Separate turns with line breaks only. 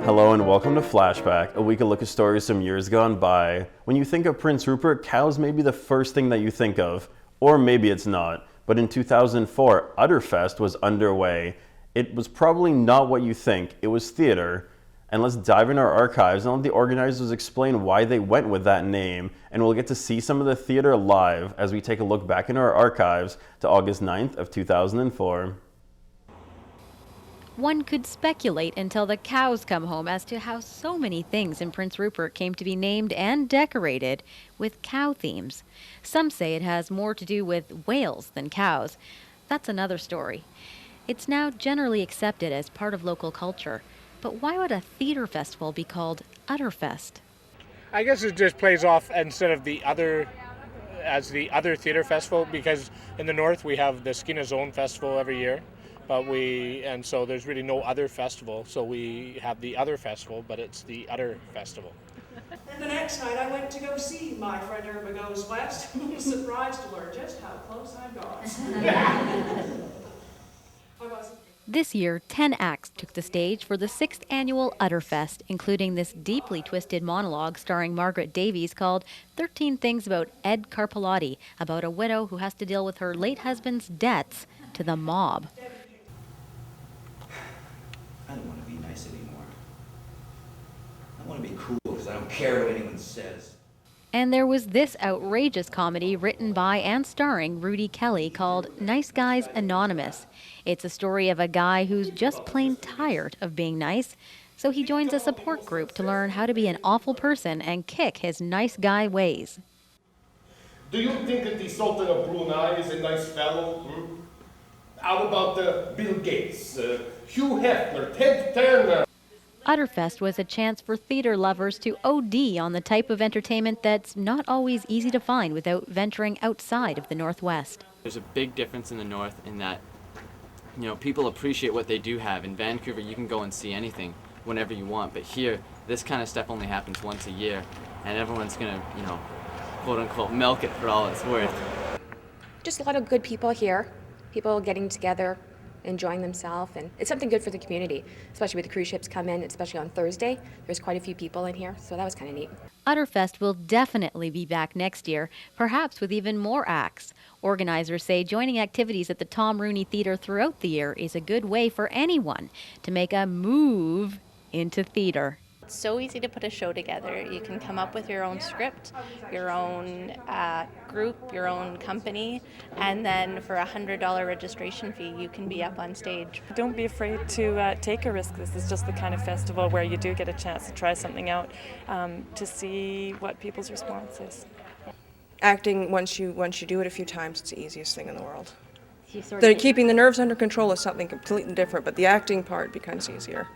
Hello and welcome to Flashback, a weekly look at stories from years gone by. When you think of Prince Rupert, cows may be the first thing that you think of, or maybe it's not. But in 2004, Udderfest was underway. It was probably not what you think, it was theater. And let's dive in our archives and let the organizers explain why they went with that name. And we'll get to see some of the theater live as we take a look back in our archives to August 9th of 2004.
One could speculate until the cows come home as to how so many things in Prince Rupert came to be named and decorated with cow themes. Some say it has more to do with whales than cows. That's another story. It's now generally accepted as part of local culture. But why would a theater festival be called Udderfest?
I guess it just plays off instead of the other theater festival, because in the north we have the Skeena Zone Festival every year. And so there's really no other festival, so we have the other festival, but it's the Udder Festival.
And the next night I went to go see My Friend Irma Goes West, and was surprised to learn just how close I got.
This year, 10 acts took the stage for the 6th annual Udderfest, including this deeply twisted monologue starring Margaret Davies called 13 Things About Ed Carpalotti, about a widow who has to deal with her late husband's debts to the mob.
I don't want to be nice anymore. I want to be cool because I don't care what anyone says.
And there was this outrageous comedy written by and starring Rudy Kelly called Nice Guys Anonymous. It's a story of a guy who's just plain tired of being nice, so he joins a support group to learn how to be an awful person and kick his nice guy ways.
Do you think that the Sultan of Brunei is a nice fellow? How about Bill Gates, Hugh Hefner, Ted Turner?
Udderfest was a chance for theater lovers to OD on the type of entertainment that's not always easy to find without venturing outside of the Northwest.
There's a big difference in the North in that, people appreciate what they do have. In Vancouver, you can go and see anything whenever you want, but here, this kind of stuff only happens once a year, and everyone's gonna, quote unquote, milk it for all it's worth.
Just a lot of good people here, people getting together, enjoying themselves, and it's something good for the community, especially with the cruise ships come in, especially on Thursday. There's quite a few people in here, so that was kind of neat.
Udderfest will definitely be back next year, perhaps with even more acts. Organizers say joining activities at the Tom Rooney Theatre throughout the year is a good way for anyone to make a move into theatre.
It's so easy to put a show together. You can come up with your own script, your own group, your own company, and then for $100 registration fee, you can be up on stage.
Don't be afraid to take a risk. This is just the kind of festival where you do get a chance to try something out, to see what people's response is.
Acting, once you do it a few times, it's the easiest thing in the world. Keeping the nerves under control is something completely different, but the acting part becomes easier.